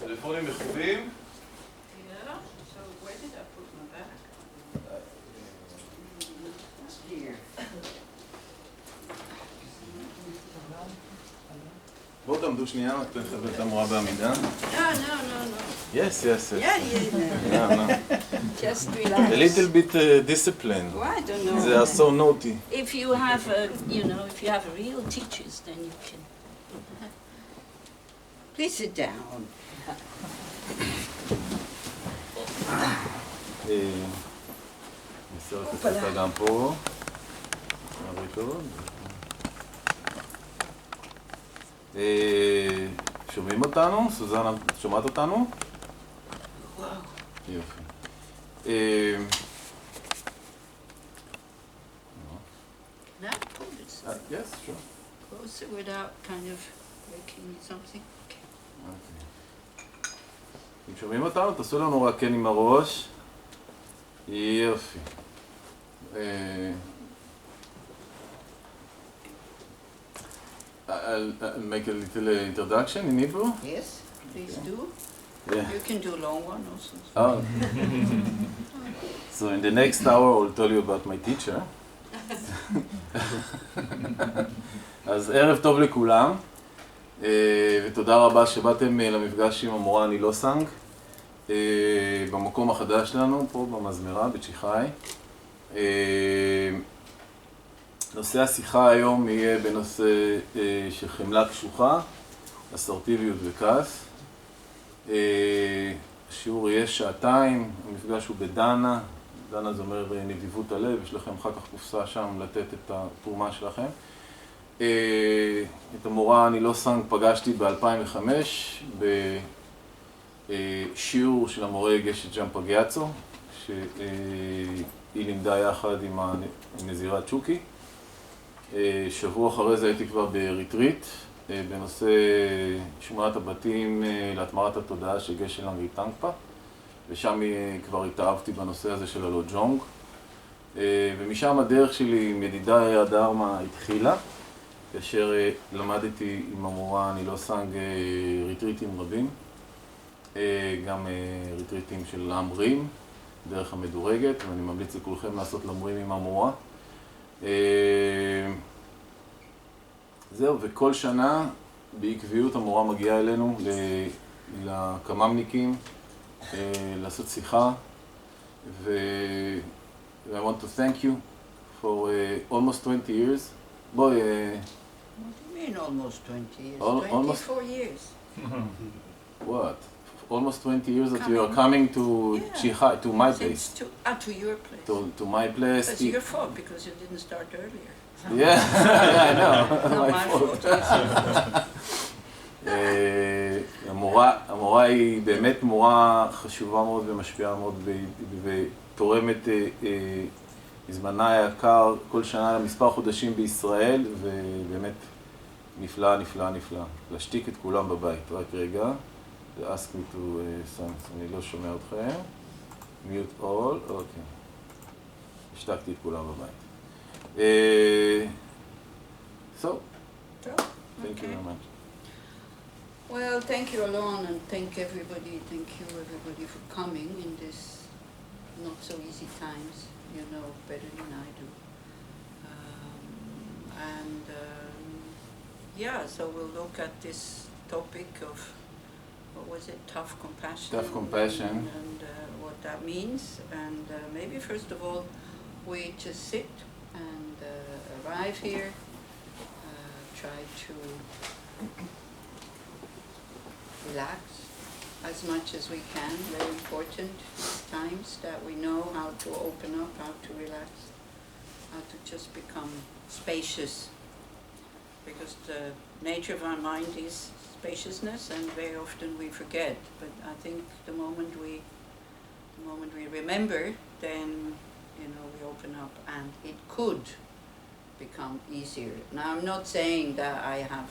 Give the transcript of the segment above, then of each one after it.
טלפונים מחובים. Yeah, so where did I put my bag? Here. בואו תעמדו שנייה, רק תכבד את המורה בעמידה. No. Yes. Yeah. No. Just relax. A little bit disciplined. Well, I don't know. They are so naughty. If you have if you have real teachers, then you can. Please sit down. נסתכל קצת גם פה. שומעים אותנו? סוזנה, שומעת אותנו? יופי. Can I hold it? Yes, sure. Closer without kind of breaking something. Okay. אם שומעים אותנו, תעשו לנו רק כן עם הראש. יופי. I'll make a little introduction in Hebrew. Yes, please do. Yeah. You can do a long one also. Oh. So in the next hour I'll tell you about my teacher. אז ערב טוב לכולם, ותודה רבה שבאתם למפגש עם המורה לוסאנג, במקום החדש שלנו, פה במסגרת, בצ'יחאי. נושא השיחה היום יהיה בנושא של חמלה קשוחה, אסרטיביות וכעס. השיעור יהיה שעתיים, המפגש הוא בדנה, דנה זה אומר נדיבות הלב, יש לכם אחר כך קופסה שם לתת את התרומה שלכם. את המורה לוסאנג פגשתי ב-2005 בשיעור של המורה גשת ג'אם פגיאצו, שהיא לימדה יחד עם הנזירת שוקי. שבוע אחרי זה הייתי כבר בריטריט בנושא שמונת הבתים להתמרת התודעה של גשת לנגי טנקפה, ושם כבר התאהבתי בנושא הזה של הלא ג'ונג, ומשם הדרך שלי עם ידידי הדהרמה התחילה, כאשר למדתי עם המורה לוסאנג ריטריטים רבים, גם ריטריטים של להמרים, דרך המדורגת, ואני ממליץ לכולכם לעשות להמרים עם המורה. זהו, וכל שנה בעקביות המורה מגיעה אלינו לקממניקים לעשות שיחה, I want to thank you for almost 20 years. בואי... What do you mean almost 20 years? Almost 24 years. What? Almost 20 years that you are coming to Chihai, to my place. To your place. To my place. That's your fault because you didn't start earlier. Yeah, I know. Not my fault. המורה היא באמת מורה חשובה מאוד ומשפיעה מאוד ותורמת מזמנה היקר כל שנה למספר חודשים בישראל, ובאמת נפלא. להשתיק את כולם בבית. רק רגע. ask me to sense, אני לא שומע אתכם. mute all, אוקיי. השתקתי את כולם בבית. So, thank you very much. Well, thank you, Alon, and thank you everybody for coming in this not so easy times, you know better than I do. So we'll look at this topic of, what was it, tough compassion. And what that means. And maybe first of all, we just sit and arrive here, try to relax as much as we can. Very important these times that we know how to open up, how to relax, how to just become spacious. Because the nature of our mind is spaciousness, and very often we forget. But I think the moment we remember, then we open up, and it could become easier. Now, I'm not saying that I have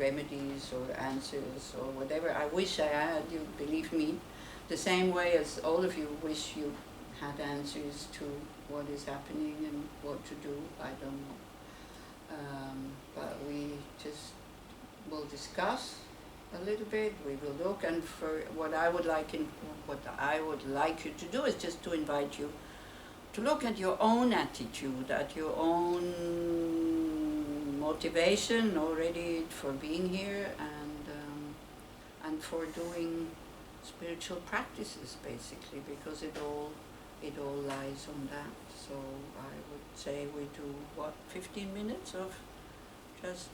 remedies or answers or whatever. I wish I had, you believe me, the same way as all of you wish you had answers to what is happening and what to do. I don't know. But we just will discuss a little bit. We will look, and for what I would like you to do is just to invite you to look at your own attitude, at your own motivation already for being here, and for doing spiritual practices, basically, because it all lies on that. So I would say we do 15 minutes of just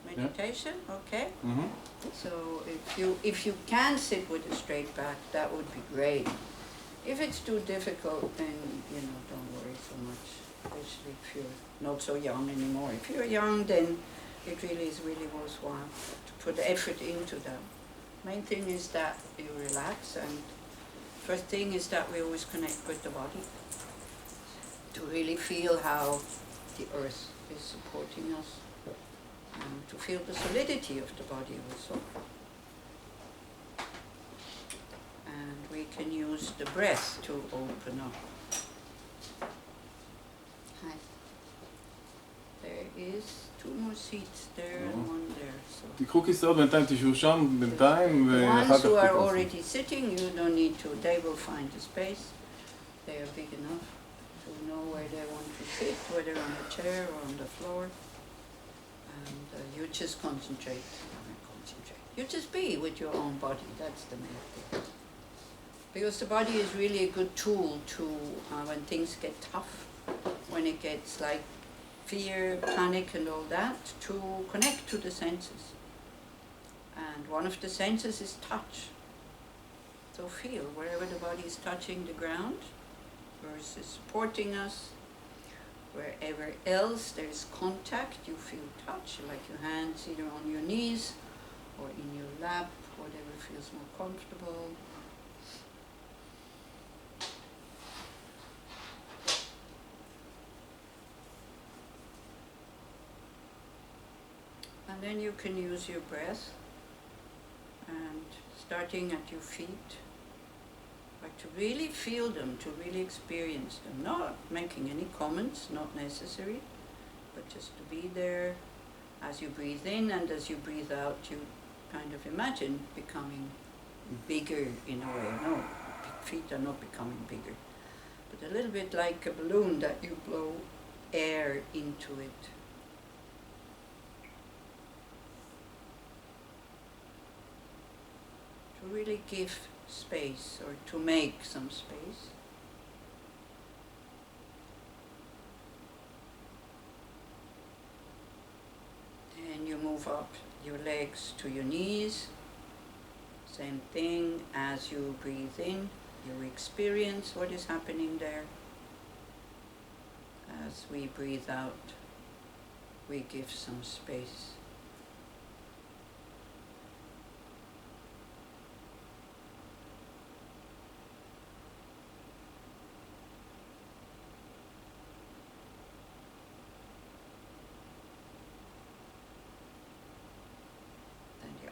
meditation, okay? Mm-hmm. So if you can sit with a straight back, that would be great. If it's too difficult, then don't worry so much, especially if you're not so young anymore. If you're young, then it really is worthwhile to put effort into that. Main thing is that you relax, and first thing is that we always connect with the body to really feel how the earth is supporting us, and to feel the solidity of the body also. And we can use the breath to open up. Hi. There is 2 more seats there and one there. So תיקחו כיסאות בינתיים, תשבו שם בינתיים, the ואחר ones כך who are תיכנסו. already sitting, you don't need to. They will find a space. They are big enough to know where they want to sit, whether on a chair or on the floor. And you just concentrate. You just be with your own body. That's the main thing. Because the body is really a good tool to, when things get tough, when it gets like fear, panic and all that, to connect to the senses. And one of the senses is touch. So feel wherever the body is touching the ground, earth is supporting us. Wherever else there is contact, you feel touch, like your hands either on your knees or in your lap, whatever feels more comfortable. And then you can use your breath, and starting at your feet, but to really feel them, to really experience them, not making any comments, not necessary, but just to be there. As you breathe in and as you breathe out, you kind of imagine becoming bigger in a way. No, feet are not becoming bigger, but a little bit like a balloon that you blow air into it. To really give space, or to make some space. And you move up your legs to your knees. Same thing, as you breathe in, you experience what is happening there. As we breathe out, we give some space.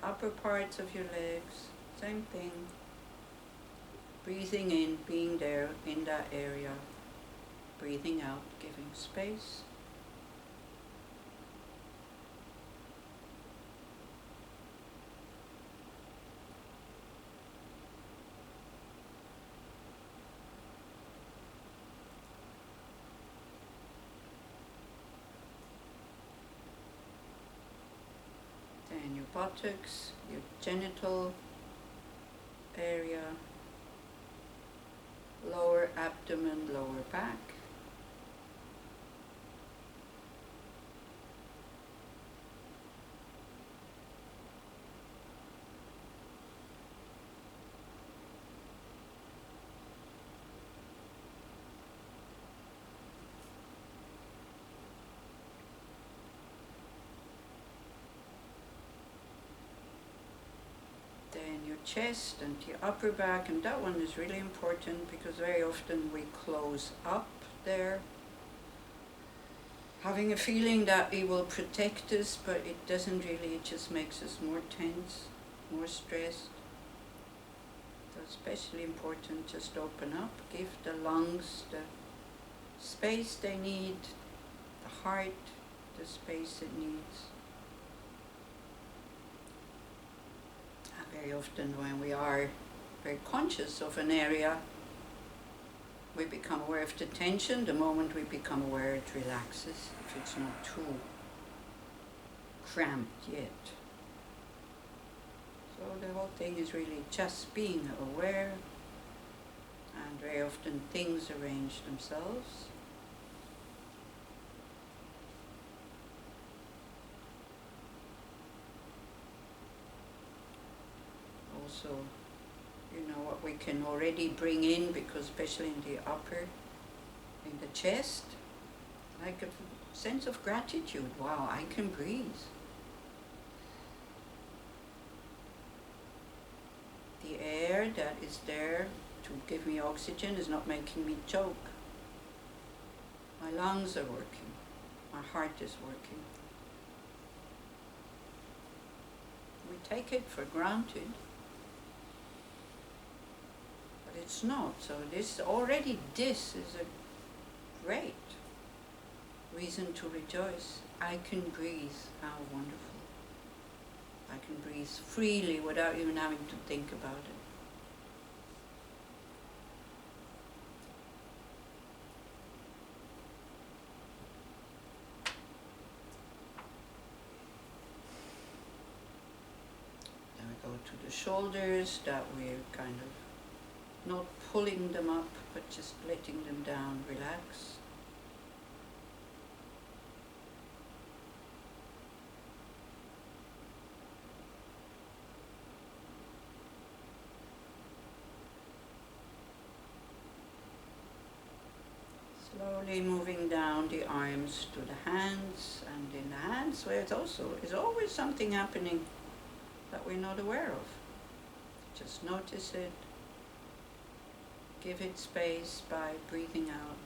Upper parts of your legs, same thing. Breathing in, being there in that area. Breathing out, giving space. And your buttocks, your genital area, lower abdomen, lower back. Then your chest and your upper back, and that one is really important because very often we close up there, having a feeling that it will protect us, but it doesn't really. It just makes us more tense, more stressed. So especially important, just open up, give the lungs the space they need, the heart the space it needs. very often when we are very conscious of an area, we become aware of the tension. The moment we become aware, it relaxes, if it's not too cramped yet. So the whole thing is really just being aware, and very often things arrange themselves. Also, you know, what we can already bring in, because especially in the upper, in the chest, like a sense of gratitude. Wow, I can breathe. The air that is there to give me oxygen is not making me choke. My lungs are working. My heart is working. We take it for granted, but it's not. So this is a great reason to rejoice. I can breathe. How wonderful. I can breathe freely without even having to think about it. Then we go to the shoulders, that we're kind of not pulling them up, but just letting them down, relax. Slowly moving down the arms to the hands, and in the hands where it's always something happening that we're not aware of. Just notice it, give it space by breathing out.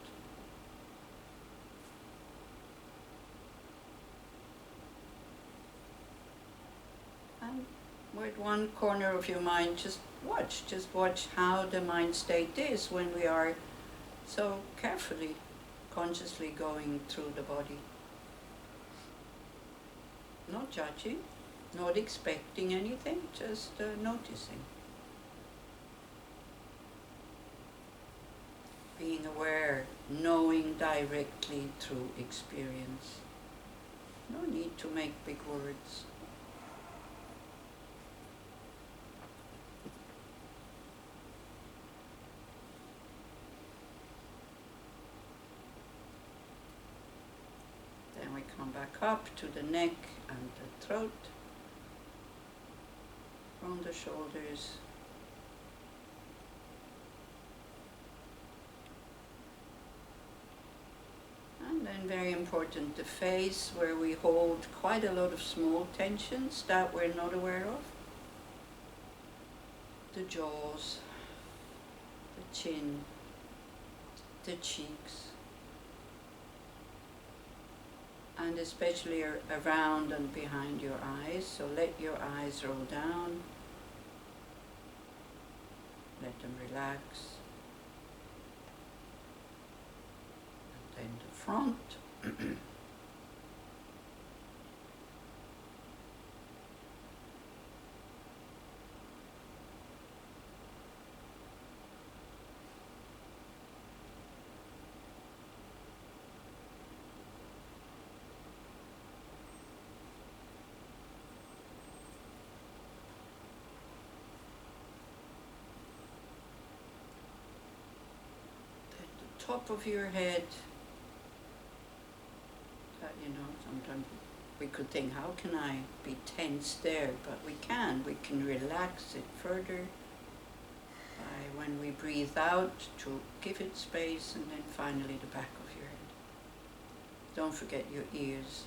And with one corner of your mind, just watch how the mind state is when we are so carefully, consciously going through the body. Not judging, not expecting anything, just noticing. Being aware, knowing directly through experience. No need to make big words. We come back up to the neck and the throat, from the shoulders, and then very important, the face, where we hold quite a lot of small tensions that we're not aware of. The jaws, the chin, the cheeks, and especially around and behind your eyes. So let your eyes roll down, let them relax, and then the front. Top of your head, that, you know, sometimes we could think, how can I be tense there? But we can relax it further by, when we breathe out, to give it space, and then finally the back of your head. Don't forget your ears.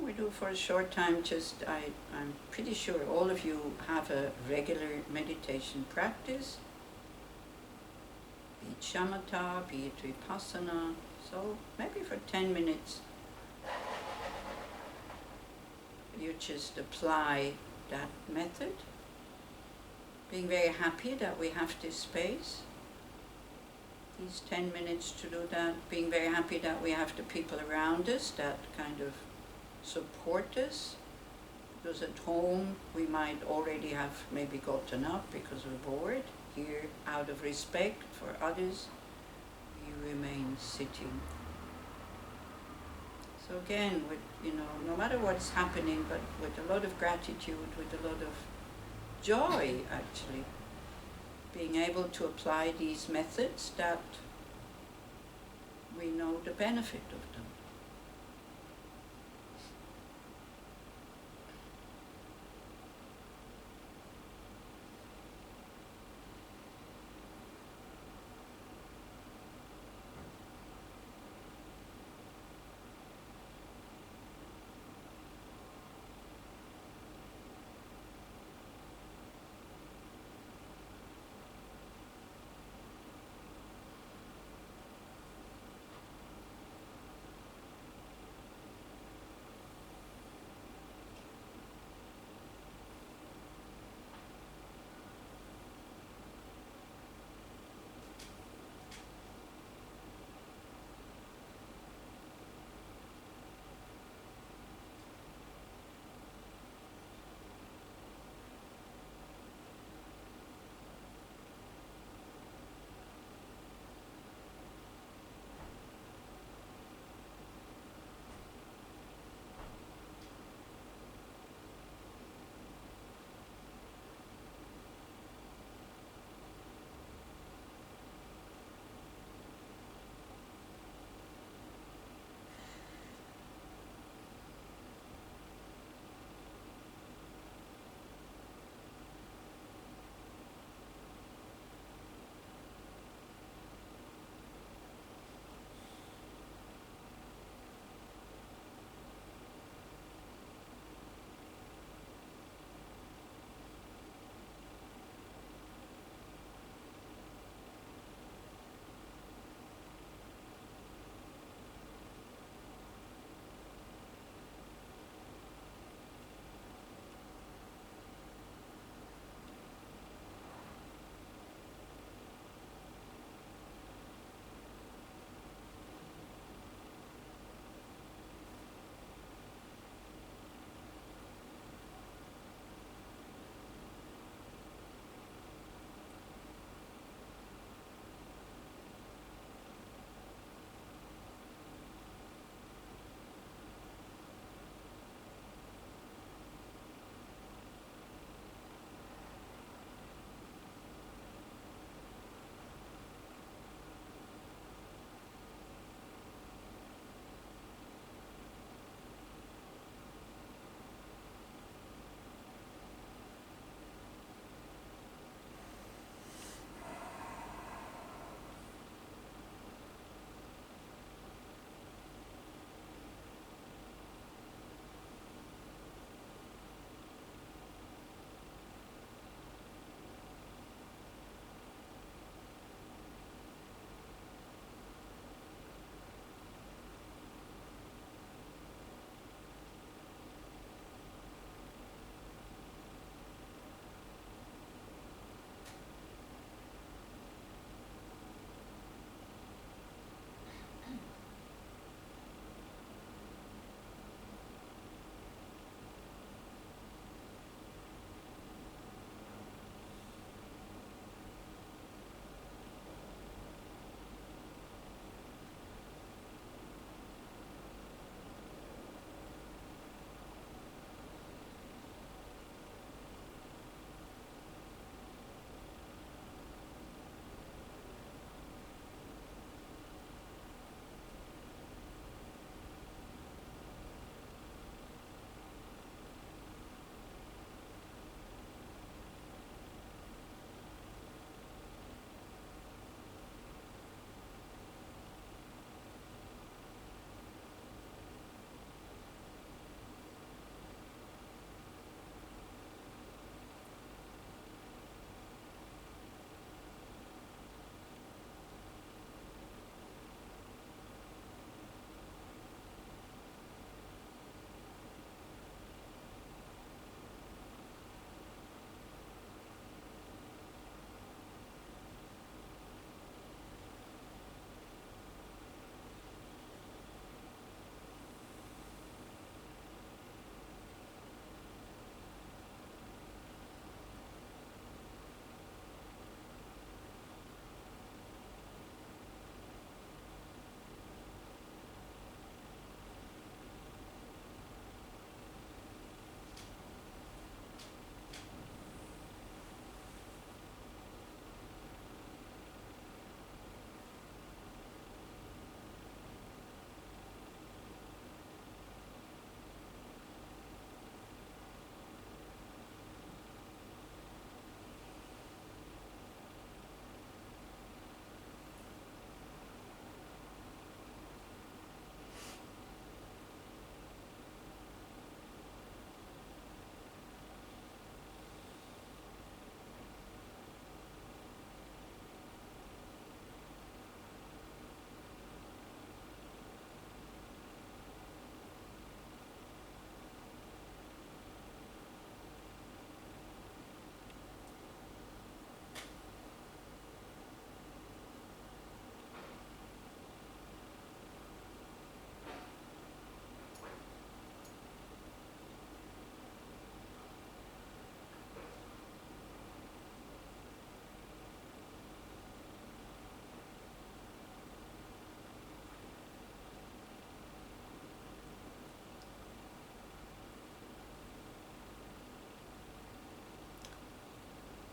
We do for a short time, I'm pretty sure all of you have a regular meditation practice. Be it shamatha, be it vipassana. So maybe for 10 minutes you just apply that method, being very happy that we have this space, these 10 minutes to do that, being very happy that we have the people around us that kind of support us, because at home we might already have maybe gotten up because we're bored. Here, out of respect for others, we remain sitting. So again, with, no matter what's happening, but with a lot of gratitude, with a lot of joy, actually, being able to apply these methods that we know the benefit of them.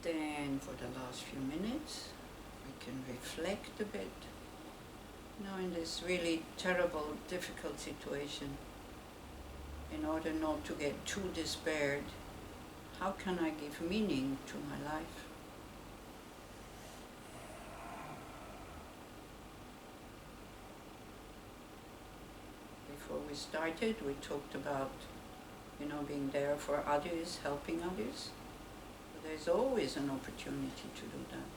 Then for the last few minutes, we can reflect a bit. You know, in this really terrible, difficult situation, in order not to get too despaired, how can I give meaning to my life? Before we started, we talked about, you know, being there for others, helping others. But there's always an opportunity to do that.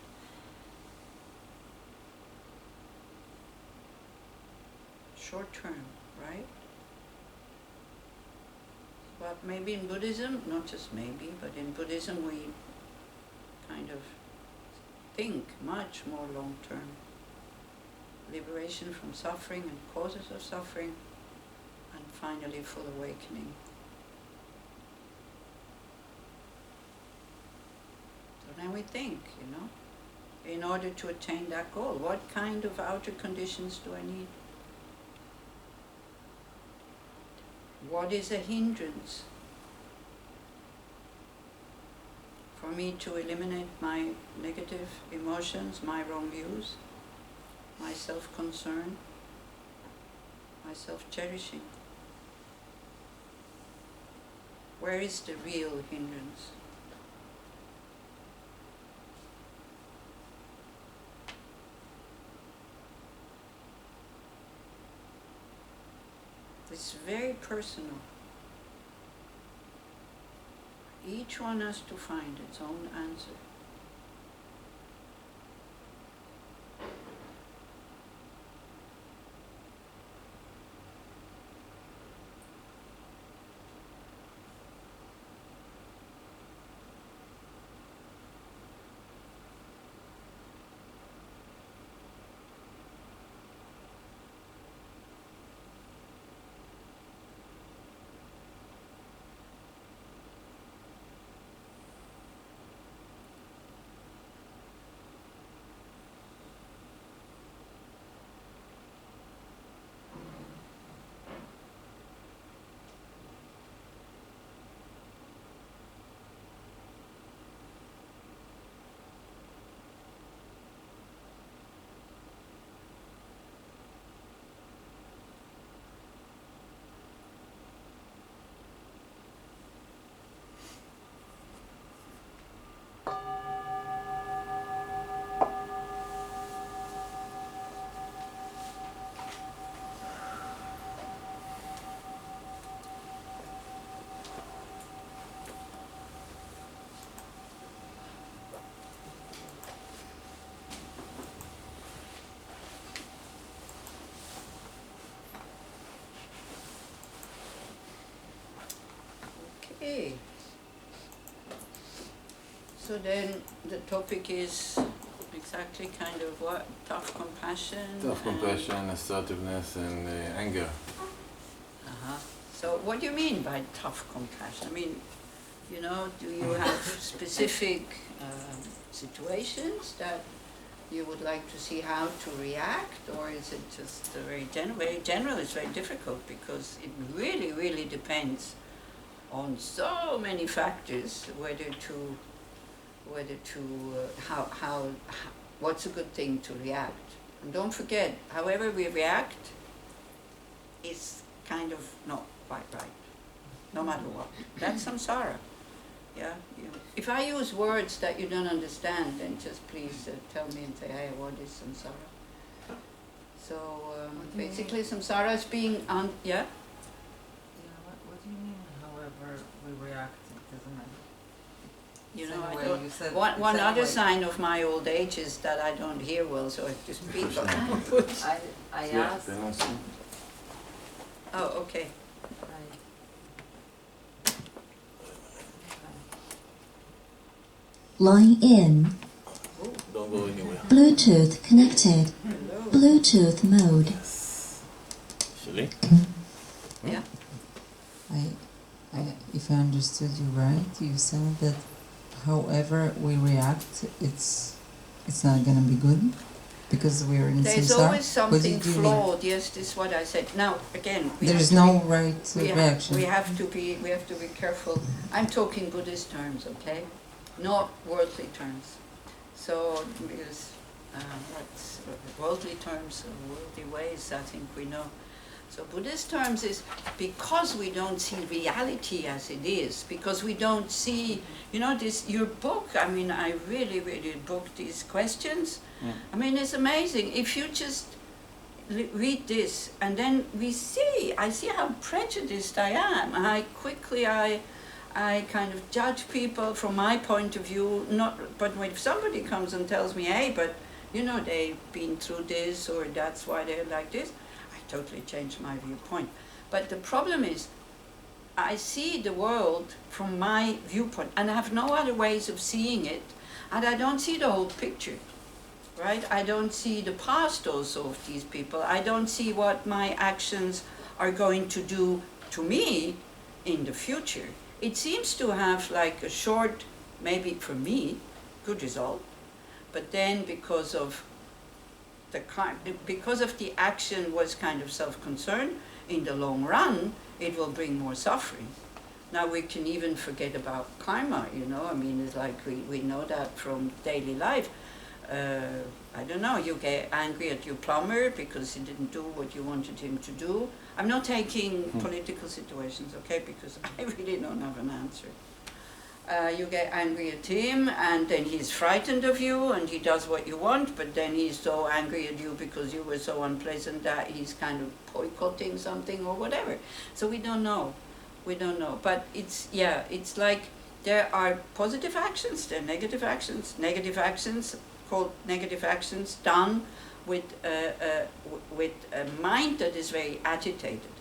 Short term, right? But maybe in Buddhism, not just maybe, but in Buddhism we kind of think much more long term. Liberation from suffering and causes of suffering, and finally full awakening. So then we think, you know, in order to attain that goal, what kind of outer conditions do I need? What is a hindrance for me to eliminate my negative emotions, my wrong views, my self-concern, my self-cherishing? Where is the real hindrance? It's very personal. Each one has to find its own answer. Okay. So then the topic is exactly kind of what? Tough compassion? Tough compassion, assertiveness, and anger. Uh-huh. So what do you mean by tough compassion? I mean, you know, do you have specific situations that you would like to see how to react, or is it just very general? Very general is very difficult because it really, really depends on so many factors what's a good thing to react. And don't forget, however we react is kind of not quite right, no matter what. That's samsara. Yeah. If I use words that you don't understand, then just please tell me and say, hey, what is samsara? So basically, samsara is being yeah. Yeah. What do you mean? However we react, it doesn't matter. You know, Same I way don't, you said- one same other way. sign of my old age is that I don't hear well, so I have to speak. I Yeah, asked. then also. Oh, okay. Line in. Don't go anywhere. Bluetooth connected. Hello. Bluetooth mode. שלי? Yeah. If I understood you right, you said that however we react, it's not gonna be good because we're in There's samsara. always something What did you mean? flawed. Yes, this is what I said. Now, again, There's no right reaction. we have to be careful. I'm talking Buddhist terms, okay? not worldly terms. So, because what's worldly terms, worldly ways, I think we know. So Buddhist terms is because we don't see reality as it is, because we don't see, you know, this, your book, I mean, I really, really booked these questions. I mean, it's amazing. If you just read this, and then I see how prejudiced I am. How quickly I kind of judge people from my point of view, but when somebody comes and tells me, hey, but, you know, they've been through this, or that's why they're like this, totally changed my viewpoint. But the problem is, I see the world from my viewpoint, and I have no other ways of seeing it, and I don't see the whole picture, right? I don't see the past also of these people. I don't see what my actions are going to do to me in the future. It seems to have like a short, maybe for me, good result, but then because of the action was kind of self-concern, in the long run, it will bring more suffering. Now we can even forget about karma, you know, I mean, it's like we know that from daily life. I don't know, you get angry at your plumber because he didn't do what you wanted him to do. I'm not taking political situations, okay, because I really don't have an answer. You get angry at him, and then he's frightened of you, and he does what you want, but then he's so angry at you because you were so unpleasant that he's kind of boycotting something or whatever. So we don't know. But it's like there are positive actions, there are negative actions. Negative actions, called negative actions, done with a mind that is very agitated.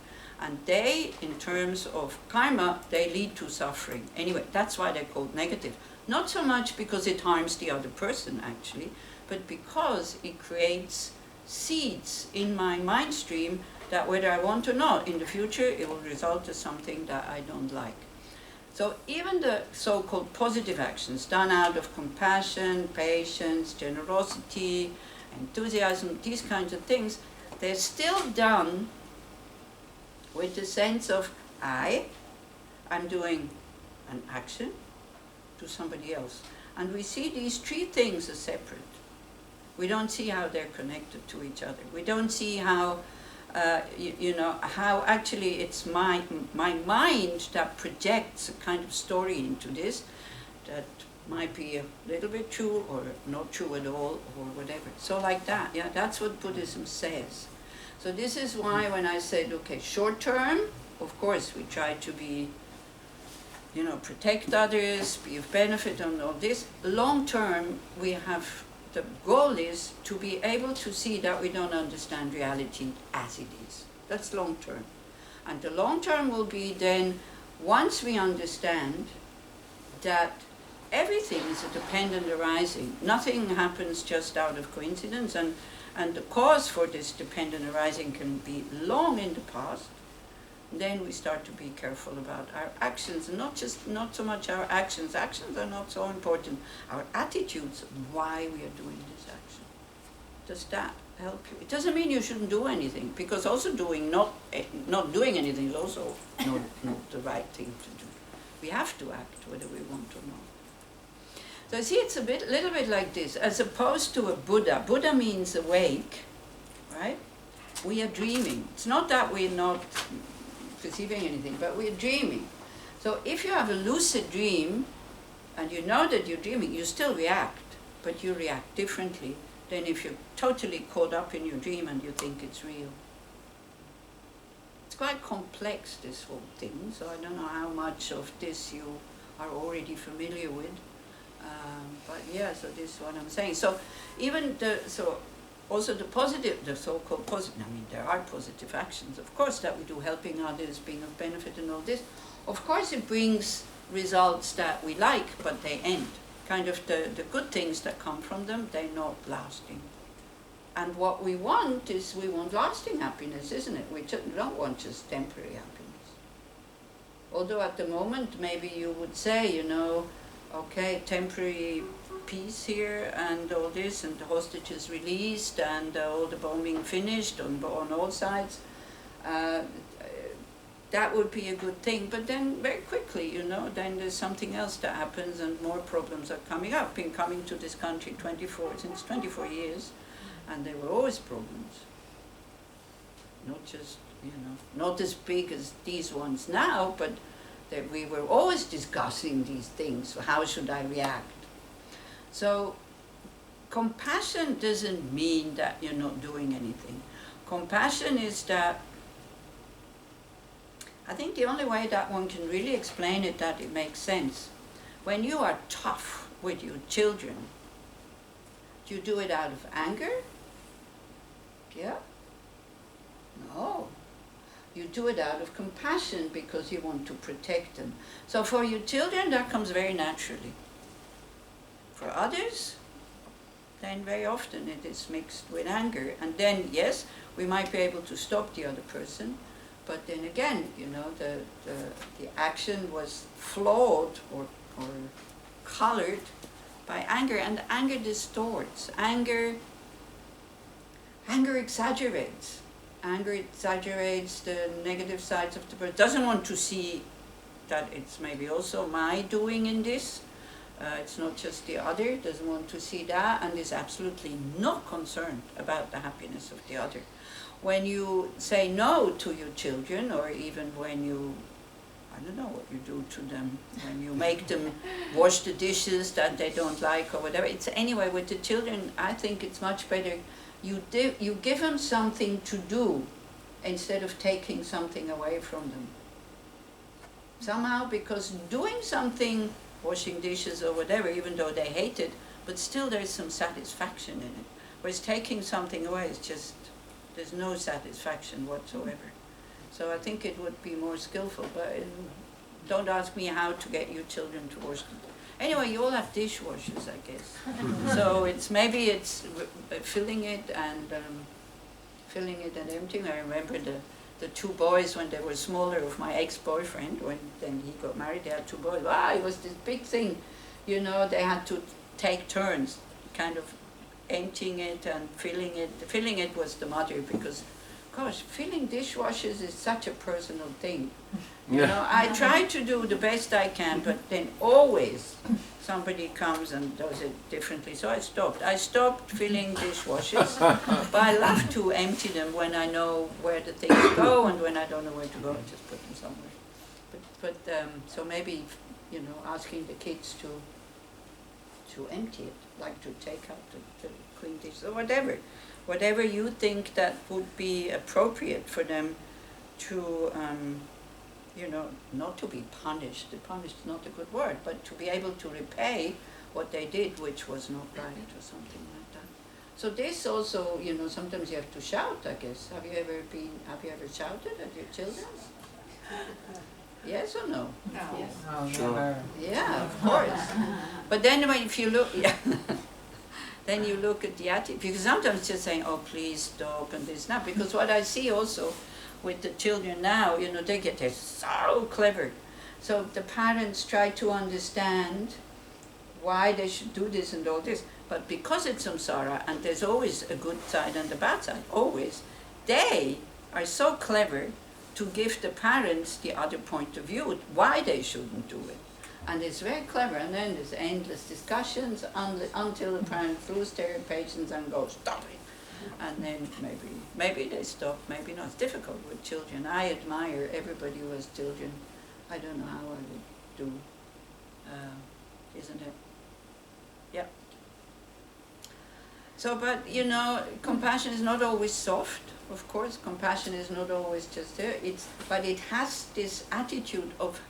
And they, in terms of karma, they lead to suffering. Anyway, that's why they're called negative. Not so much because it harms the other person, actually, but because it creates seeds in my mind stream that whether I want or not, in the future, it will result in something that I don't like. So even the so-called positive actions done out of compassion, patience, generosity, enthusiasm, these kinds of things, they're still done with the sense of I'm doing an action to somebody else. And we see these three things as separate. We don't see how they're connected to each other. We don't see how, how actually it's my mind that projects a kind of story into this that might be a little bit true or not true at all or whatever. So like that, yeah, that's what Buddhism says. So this is why when I said, okay, short term, of course, we try to be, protect others, be of benefit and all this. Long term, the goal is to be able to see that we don't understand reality as it is. That's long term. And the long term will be then, once we understand that everything is a dependent arising, nothing happens just out of coincidence, and the cause for this dependent arising can be long in the past, then we start to be careful about our actions, not so much our actions. Actions are not so important. Our attitudes, why we are doing this action. Does that help you? It doesn't mean you shouldn't do anything, because also not doing anything is also not the right thing to do. We have to act whether we want or not. So see, it's a little bit like this, as opposed to a Buddha. Buddha means awake, right? We are dreaming. It's not that we're not perceiving anything, but we're dreaming. So if you have a lucid dream, and you know that you're dreaming, you still react, but you react differently than if you're totally caught up in your dream and you think it's real. It's quite complex, this whole thing, so I don't know how much of this you are already familiar with. But yeah, so this is what I'm saying. So even also the positive, the so-called positive, there are positive actions, of course, that we do, helping others, being of benefit and all this. Of course it brings results that we like, but they end. Kind of the good things that come from them, they're not lasting. And what we want is, we want lasting happiness, isn't it? We don't want just temporary happiness. Although at the moment, maybe you would say, okay, temporary peace here and all this, and the hostages released, and all the bombing finished on all sides. that would be a good thing. But then very quickly, you know, then there's something else that happens and more problems are coming up. Been coming to this country since 24 years, and there were always problems. Not just, you know, not as big as these ones now, but that we were always discussing these things. How should I react? So compassion doesn't mean that you're not doing anything. Compassion is that, I think the only way that one can really explain it, that it makes sense. When you are tough with your children, do you do it out of anger? Yeah? No. You do it out of compassion because you want to protect them. So for your children, that comes very naturally. For others, then very often it is mixed with anger. And then, yes, we might be able to stop the other person, but then again, you know, the action was flawed or colored by anger, and anger distorts. Anger exaggerates. Anger exaggerates the negative sides of the person. Doesn't want to see that it's maybe also my doing in this. It's not just the other. Doesn't want to see that, and is absolutely not concerned about the happiness of the other. When you say no to your children, or even when you, I don't know what you do to them, when you make them wash the dishes that they don't like or whatever. It's anyway, with the children, I think it's much better. You give them something to do instead of taking something away from them. Somehow, because doing something, washing dishes or whatever, even though they hate it, but still there's some satisfaction in it. Whereas taking something away is just, there's no satisfaction whatsoever. So I think it would be more skillful, but don't ask me how to get your children to wash them. Anyway, you all have dishwashers, I guess. So maybe it's filling it and emptying. I remember the two boys when they were smaller of my ex-boyfriend, when then he got married, they had two boys. It was this big thing, you know, they had to take turns, kind of emptying it and filling it. Filling it was the mother, because, gosh, filling dishwashers is such a personal thing. You know, I try to do the best I can, but then always somebody comes and does it differently. So I stopped. I stopped filling dishwashers, but I love to empty them when I know where the things go, and when I don't know where to go, I just put them somewhere. But so maybe, you know, asking the kids to empty it, like to take out the clean dishes or whatever you think that would be appropriate for them to. You know, not to be punished. Punished is not a good word, but to be able to repay what they did, which was not right, or something like that. So this also, you know, sometimes you have to shout, I guess. Have you ever shouted at your children? Yes or no? No. Yes. No, Sure. never. Yeah, of course. But then if you look, then you look at the attitude, because sometimes it's just saying, oh, please stop, and this, now. Because what I see also with the children now, you know, they're so clever. So the parents try to understand why they should do this and all this. But because it's samsara, and there's always a good side and a bad side, always, they are so clever to give the parents the other point of view, why they shouldn't do it. And it's very clever, and then there's endless discussions until the parents lose their patience and go, stop it. And then maybe they stop, maybe not. It's difficult with children. I admire everybody who has children. I don't know how I would do, isn't it? Yeah. So, but you know, compassion is not always soft. Of course, compassion is not always just there. But it has this attitude of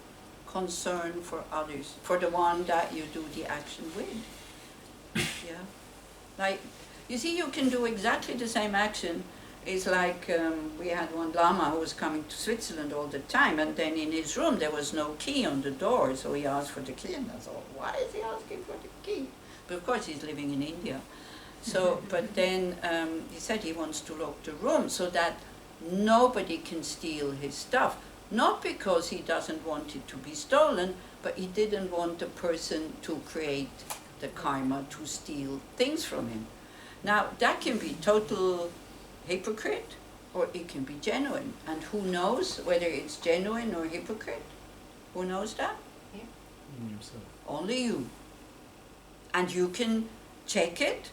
concern for others, for the one that you do the action with. Yeah, like. You see, you can do exactly the same action. It's like we had one Lama who was coming to Switzerland all the time, and then in his room there was no key on the door, so he asked for the key, and I thought, why is he asking for the key? But of course he's living in India. So, but then he said he wants to lock the room so that nobody can steal his stuff. Not because he doesn't want it to be stolen, but he didn't want the person to create the karma to steal things from him. Now, that can be total hypocrite, or it can be genuine. And who knows whether it's genuine or hypocrite? Who knows that? Only you. And you can check it,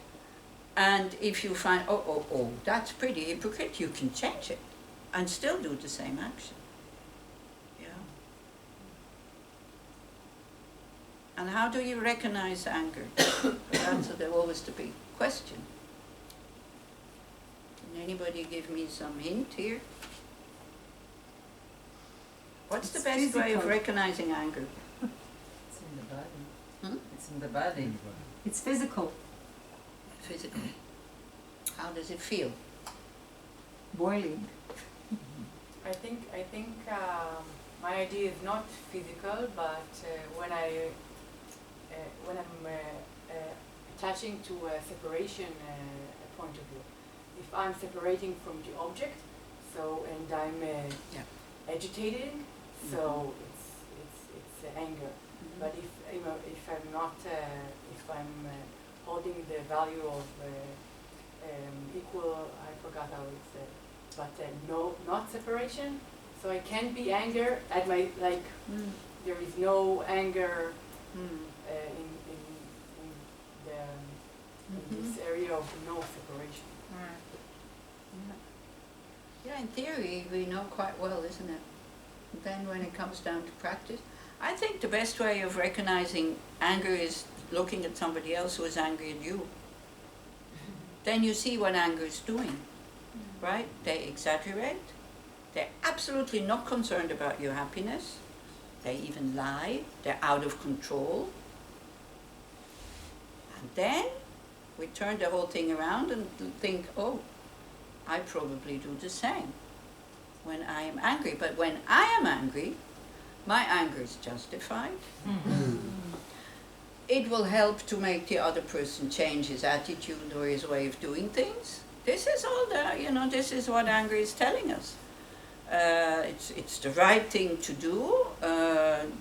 and if you find, oh, that's pretty hypocrite, you can change it and still do the same action. Yeah. And how do you recognize anger? That's always the big question. Can anybody give me some hint here? What's the best way of recognizing anger? It's in the body. Hmm? It's in the body. It's physical. Physical. How does it feel? Boiling. I think my idea is not physical, but when I'm attaching to a separation point of view. If I'm separating from the object, and I'm agitating, so it's anger. But if I'm not, if I'm holding the value of equal, I forgot how it's said, but not separation, so I can't be anger at my, there is no anger in this area of no separation. Yeah, in theory we know quite well, isn't it? Then when it comes down to practice, I think the best way of recognizing anger is looking at somebody else who is angry at you. Then you see what anger is doing, right? They exaggerate. They're absolutely not concerned about your happiness. They even lie. They're out of control. And then we turn the whole thing around and think, oh, I probably do the same when I am angry. But when I am angry, my anger is justified. It will help to make the other person change his attitude or his way of doing things. This is all this is what anger is telling us. It's the right thing to do.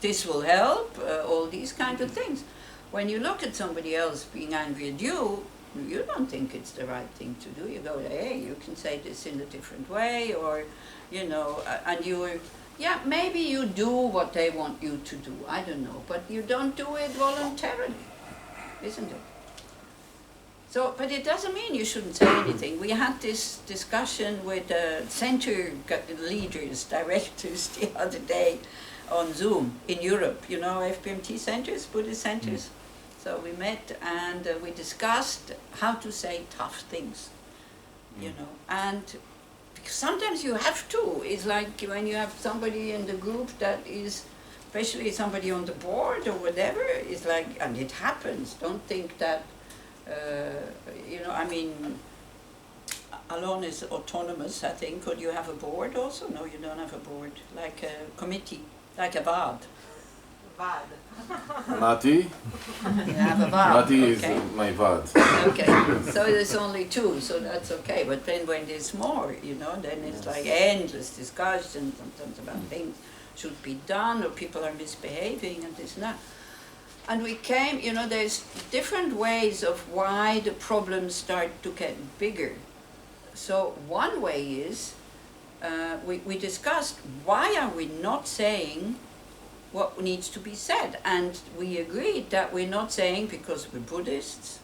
This will help, all these kind of things. When you look at somebody else being angry at you, you don't think it's the right thing to do. You go, hey, you can say this in a different way, or, and maybe you do what they want you to do, I don't know, but you don't do it voluntarily, isn't it? So, but it doesn't mean you shouldn't say anything. We had this discussion with center leaders, directors the other day on Zoom in Europe, FPMT centers, Buddhist centers. So we met and we discussed how to say tough things, and because sometimes you have to. It's like when you have somebody in the group that is, especially somebody on the board or whatever, it's like, and it happens. Don't think that, Alon is autonomous, I think. Could you have a board also? No, you don't have a board. Like a committee, like a VAD. Nati? You have a VAD. Nati is my VAD. Okay, so there's only two, so that's okay. But then when there's more, then it's like endless discussion sometimes about things should be done or people are misbehaving and this and that. And we came, there's different ways of why the problems start to get bigger. So one way is, we discussed why are we not saying what needs to be said, and we agreed that we're not saying because we're Buddhists.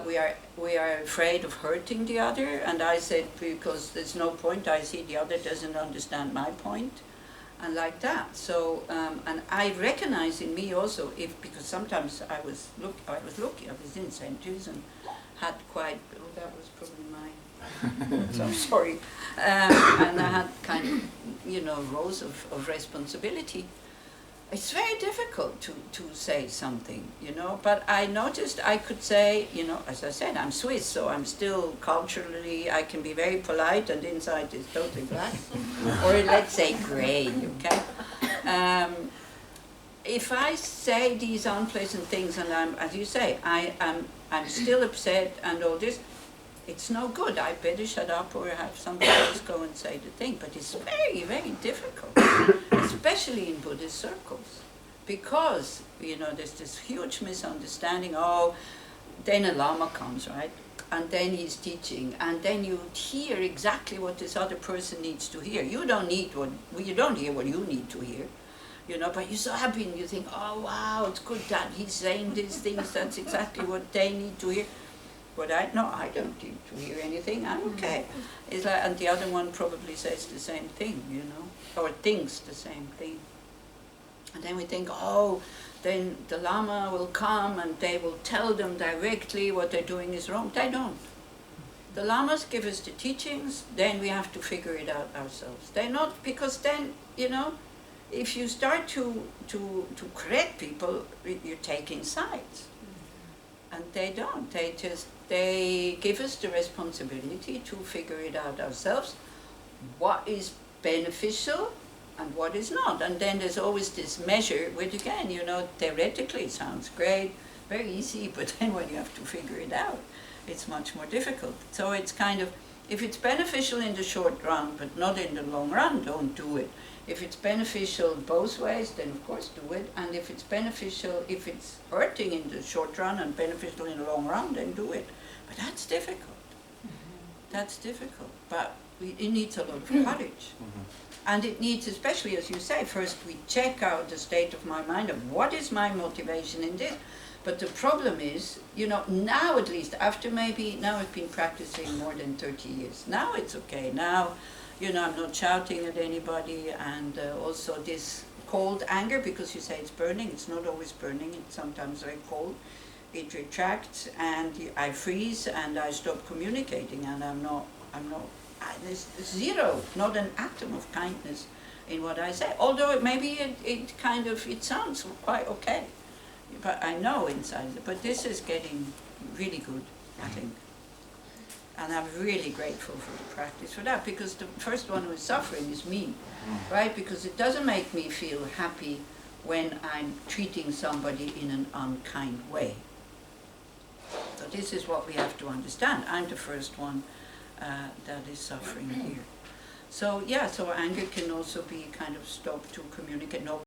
We are afraid of hurting the other, and I said because there's no point. I see the other doesn't understand my point, and like that. So and I recognize in me also because sometimes I was in centers and had quite. Oh, that was probably mine. So I'm sorry. And I had kind of, roles of responsibility. It's very difficult to say something, but I noticed I could say, as I said, I'm Swiss, so I'm still culturally, I can be very polite and inside is totally black, or let's say gray, okay? If I say these unpleasant things and as you say, I'm still upset and all this, it's no good. I better shut up or have somebody else go and say the thing. But it's very, very difficult, especially in Buddhist circles, because, there's this huge misunderstanding. Oh, then a Lama comes, right? and then he's teaching, and then you hear exactly what this other person needs to hear. You don't hear what you need to hear, you know, but you're so happy and you think, oh wow, it's good that he's saying these things, that's exactly what they need to hear. But I don't need to hear anything, I'm okay. It's like, and the other one probably says the same thing, you know, or thinks the same thing. And then we think, oh, then the Lama will come and they will tell them directly what they're doing is wrong. They don't. The Lamas give us the teachings, then we have to figure it out ourselves. They're not, because then, you know, if you start to correct people, you're taking sides. And they don't. They give us the responsibility to figure it out ourselves, what is beneficial and what is not. And then there's always this measure, which again, you know, theoretically it sounds great, very easy, but then when you have to figure it out, it's much more difficult. So it's kind of, if it's beneficial in the short run, but not in the long run, don't do it. If it's beneficial both ways, then of course do it. And if it's beneficial, if it's hurting in the short run and beneficial in the long run, then do it. But that's difficult. That's difficult. But it needs a lot of courage. And it needs, especially as you say, first we check out the state of my mind of what is my motivation in this. But the problem is, you know, now at least, after maybe, now I've been practicing more than 30 years. Now it's okay. Now, you know, I'm not shouting at anybody, and also this cold anger, because you say it's burning, it's not always burning, it's sometimes very cold. It retracts, and I freeze, and I stop communicating, and there's zero, not an atom of kindness in what I say. Although maybe it sounds quite okay, but I know inside, but this is getting really good, I think. And I'm really grateful for the practice for that, because the first one who is suffering is me, right? Because it doesn't make me feel happy when I'm treating somebody in an unkind way. So this is what we have to understand. I'm the first one that is suffering here. So yeah, so anger can also be kind of stopped to communicate. No